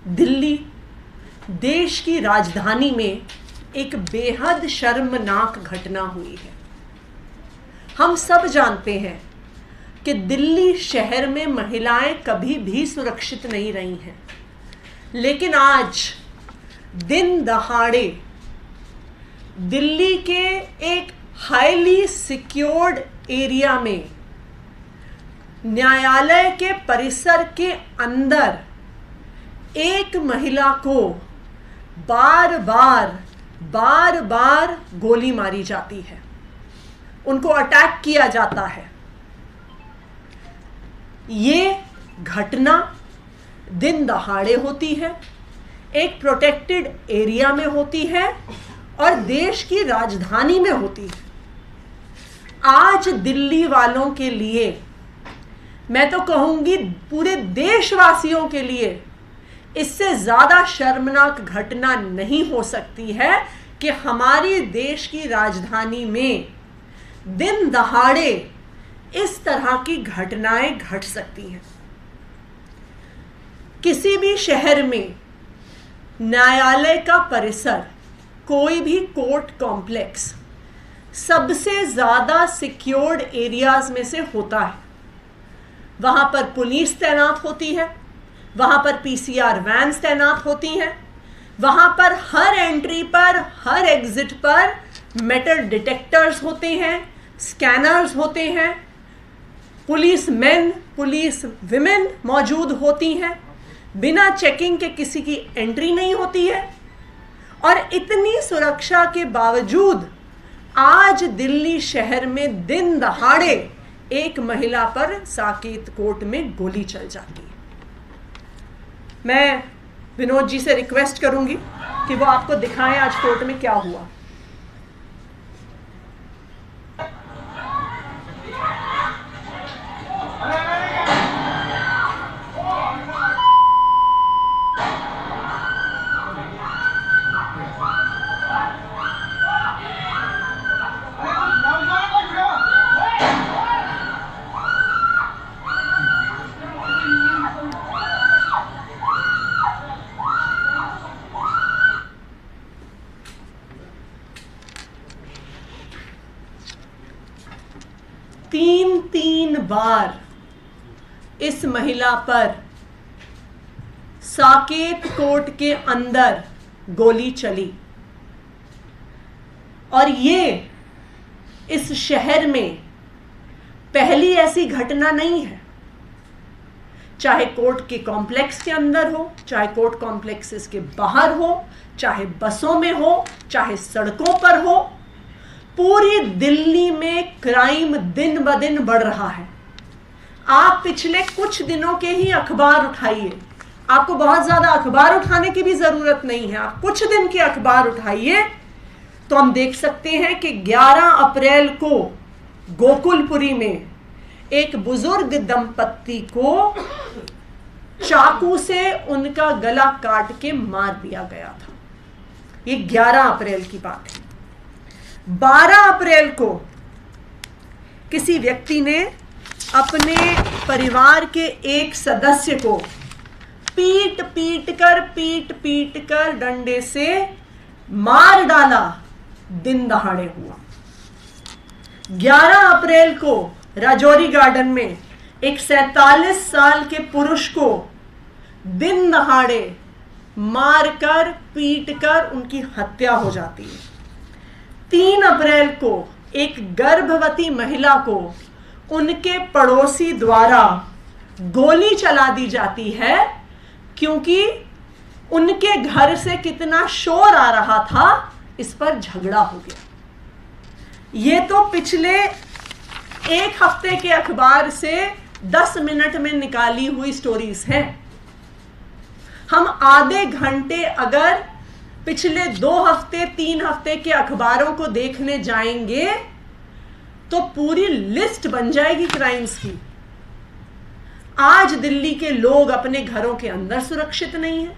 दिल्ली देश की राजधानी में एक बेहद शर्मनाक घटना हुई है। हम सब जानते हैं कि दिल्ली शहर में महिलाएं कभी भी सुरक्षित नहीं रही हैं, लेकिन आज दिन दहाड़े दिल्ली के एक हाईली सिक्योर्ड एरिया में न्यायालय के परिसर के अंदर एक महिला को बार बार गोली मारी जाती है, उनको अटैक किया जाता है। ये घटना दिन दहाड़े होती है, एक प्रोटेक्टेड एरिया में होती है और देश की राजधानी में होती है। आज दिल्ली वालों के लिए, मैं तो कहूंगी पूरे देशवासियों के लिए, इससे ज्यादा शर्मनाक घटना नहीं हो सकती है कि हमारी देश की राजधानी में दिन दहाड़े इस तरह की घटनाएं घट सकती हैं। किसी भी शहर में न्यायालय का परिसर, कोई भी कोर्ट कॉम्प्लेक्स सबसे ज्यादा सिक्योर्ड एरियाज में से होता है। वहां पर पुलिस तैनात होती है, वहां पर पीसीआर वैन्स तैनात होती हैं, वहां पर हर एंट्री पर, हर एग्जिट पर मेटल डिटेक्टर्स होते हैं, स्कैनर्स होते हैं, पुलिस मैन, पुलिस विमेन मौजूद होती हैं। बिना चेकिंग के किसी की एंट्री नहीं होती है। और इतनी सुरक्षा के बावजूद आज दिल्ली शहर में दिन दहाड़े एक महिला पर साकेत कोर्ट में गोली चल जाती है। मैं विनोद जी से रिक्वेस्ट करूंगी कि वो आपको दिखाएं आज कोर्ट में क्या हुआ। तीन बार इस महिला पर साकेत कोर्ट के अंदर गोली चली और ये इस शहर में पहली ऐसी घटना नहीं है। चाहे कोर्ट के कॉम्प्लेक्स के अंदर हो, चाहे कोर्ट कॉम्प्लेक्सेस के बाहर हो, चाहे बसों में हो, चाहे सड़कों पर हो, पूरी दिल्ली में क्राइम दिन ब दिन बढ़ रहा है। आप पिछले कुछ दिनों के ही अखबार उठाइए, आपको बहुत ज्यादा अखबार उठाने की भी जरूरत नहीं है, आप कुछ दिन के अखबार उठाइए तो हम देख सकते हैं कि 11 अप्रैल को गोकुलपुरी में एक बुजुर्ग दंपत्ति को चाकू से उनका गला काट के मार दिया गया था। ये 11 अप्रैल की बात है। 12 अप्रैल को किसी व्यक्ति ने अपने परिवार के एक सदस्य को पीट पीट कर डंडे से मार डाला, दिन दहाड़े हुआ। 11 अप्रैल को राजौरी गार्डन में एक 47 साल के पुरुष को दिन दहाड़े मारकर पीटकर उनकी हत्या हो जाती है। 3 अप्रैल को एक गर्भवती महिला को उनके पड़ोसी द्वारा गोली चला दी जाती है, क्योंकि उनके घर से कितना शोर आ रहा था इस पर झगड़ा हो गया। ये तो पिछले एक हफ्ते के अखबार से 10 मिनट में निकाली हुई स्टोरीज हैं। हम आधे घंटे अगर पिछले 2 हफ्ते 3 हफ्ते के अखबारों को देखने जाएंगे तो पूरी लिस्ट बन जाएगी क्राइम्स की। आज दिल्ली के लोग अपने घरों के अंदर सुरक्षित नहीं हैं,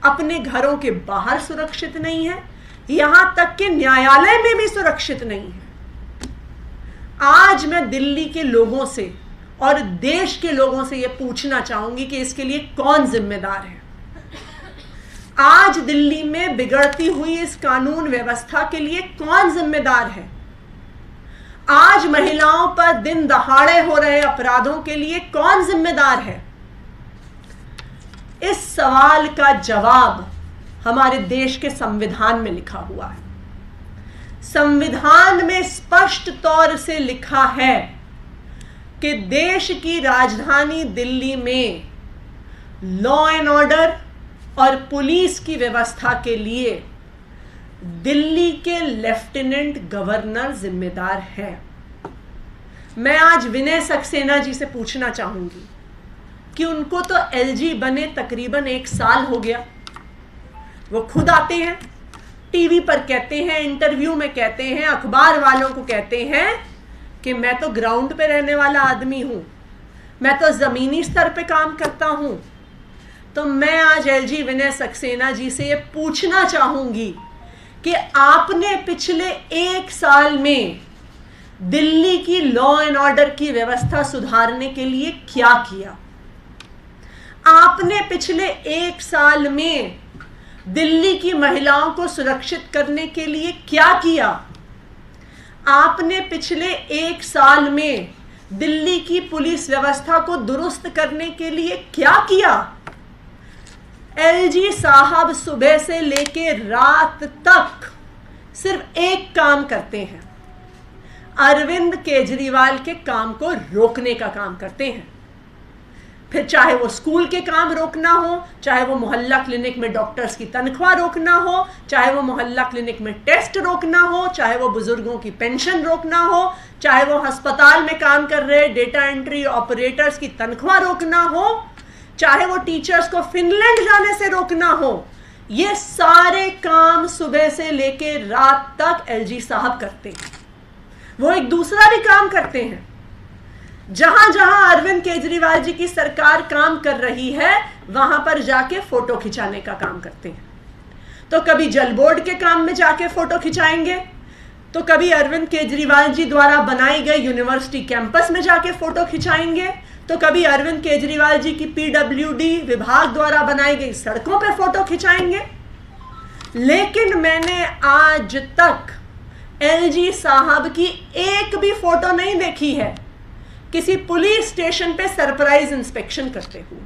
अपने घरों के बाहर सुरक्षित नहीं हैं, यहां तक कि न्यायालय में भी सुरक्षित नहीं है। आज मैं दिल्ली के लोगों से और देश के लोगों से यह पूछना चाहूंगी कि इसके लिए कौन जिम्मेदार है। आज दिल्ली में बिगड़ती हुई इस कानून व्यवस्था के लिए कौन जिम्मेदार है? आज महिलाओं पर दिन दहाड़े हो रहे अपराधों के लिए कौन जिम्मेदार है? इस सवाल का जवाब हमारे देश के संविधान में लिखा हुआ है। संविधान में स्पष्ट तौर से लिखा है कि देश की राजधानी दिल्ली में लॉ एंड ऑर्डर और पुलिस की व्यवस्था के लिए दिल्ली के लेफ्टिनेंट गवर्नर जिम्मेदार है। मैं आज विनय सक्सेना जी से पूछना चाहूंगी कि उनको तो एलजी बने तकरीबन 1 साल हो गया। वो खुद आते हैं, टीवी पर कहते हैं, इंटरव्यू में कहते हैं, अखबार वालों को कहते हैं कि मैं तो ग्राउंड पे रहने वाला आदमी हूं, मैं तो जमीनी स्तर पे काम करता हूं। तो मैं आज एलजी विनय सक्सेना जी से ये पूछना चाहूंगी कि आपने पिछले 1 साल में दिल्ली की लॉ एंड ऑर्डर की व्यवस्था सुधारने के लिए क्या किया? आपने पिछले 1 साल में दिल्ली की महिलाओं को सुरक्षित करने के लिए क्या किया? आपने पिछले 1 साल में दिल्ली की पुलिस व्यवस्था को दुरुस्त करने के लिए क्या किया? एलजी साहब सुबह से लेके रात तक सिर्फ एक काम करते हैं, अरविंद केजरीवाल के काम को रोकने का काम करते हैं। फिर चाहे वो स्कूल के काम रोकना हो, चाहे वो मोहल्ला क्लिनिक में डॉक्टर्स की तनख्वाह रोकना हो, चाहे वो मोहल्ला क्लिनिक में टेस्ट रोकना हो, चाहे वो बुजुर्गों की पेंशन रोकना हो, चाहे वो अस्पताल में काम कर रहे डेटा एंट्री ऑपरेटर्स की तनख्वाह रोकना हो, चाहे वो टीचर्स को फिनलैंड जाने से रोकना हो, ये सारे काम सुबह से लेके रात तक एलजी साहब करते हैं। वो एक दूसरा भी काम करते हैं। जहां जहां अरविंद केजरीवाल जी की सरकार काम कर रही है वहां पर जाके फोटो खिंचाने का काम करते हैं। तो कभी जल बोर्ड के काम में जाके फोटो खिंचाएंगे, तो कभी अरविंद केजरीवाल जी द्वारा बनाई गई यूनिवर्सिटी कैंपस में जाके फोटो खिंचाएंगे, तो कभी अरविंद केजरीवाल जी की पीडब्ल्यूडी विभाग द्वारा बनाई गई सड़कों पे फोटो खिंचाएंगे। लेकिन मैंने आज तक एलजी साहब की एक भी फोटो नहीं देखी है किसी पुलिस स्टेशन पे सरप्राइज इंस्पेक्शन करते हुए।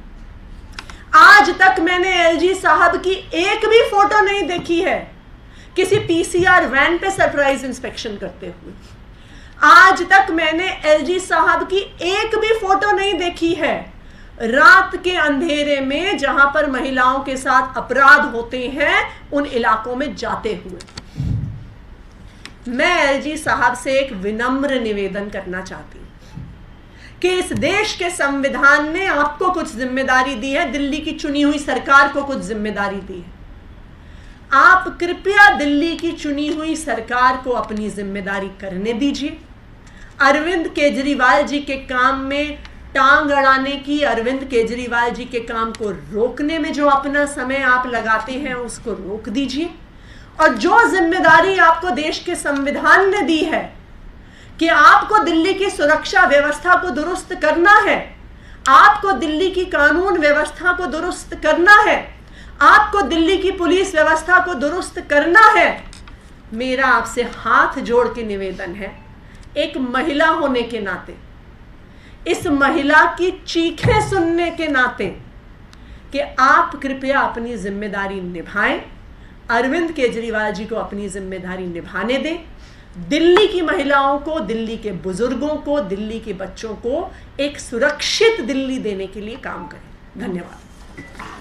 आज तक मैंने एलजी साहब की एक भी फोटो नहीं देखी है किसी पीसीआर वैन पे सरप्राइज इंस्पेक्शन करते हुए। आज तक मैंने एलजी साहब की एक भी फोटो नहीं देखी है रात के अंधेरे में जहां पर महिलाओं के साथ अपराध होते हैं उन इलाकों में जाते हुए। मैं एलजी साहब से एक विनम्र निवेदन करना चाहती हूं कि इस देश के संविधान ने आपको कुछ जिम्मेदारी दी है, दिल्ली की चुनी हुई सरकार को कुछ जिम्मेदारी दी है। आप कृपया दिल्ली की चुनी हुई सरकार को अपनी जिम्मेदारी करने दीजिए। अरविंद केजरीवाल जी के काम में टांग अड़ाने की, अरविंद केजरीवाल जी के काम को रोकने में जो अपना समय आप लगाते हैं उसको रोक दीजिए। और जो जिम्मेदारी आपको देश के संविधान ने दी है कि आपको दिल्ली की सुरक्षा व्यवस्था को दुरुस्त करना है, आपको दिल्ली की कानून व्यवस्था को दुरुस्त करना है, आपको दिल्ली की पुलिस व्यवस्था को दुरुस्त करना है, मेरा आपसे हाथ जोड़ के निवेदन है, एक महिला होने के नाते, इस महिला की चीखें सुनने के नाते, कि आप कृपया अपनी जिम्मेदारी निभाएं, अरविंद केजरीवाल जी को अपनी जिम्मेदारी निभाने दें, दिल्ली की महिलाओं को, दिल्ली के बुजुर्गों को, दिल्ली के बच्चों को एक सुरक्षित दिल्ली देने के लिए काम करें। धन्यवाद।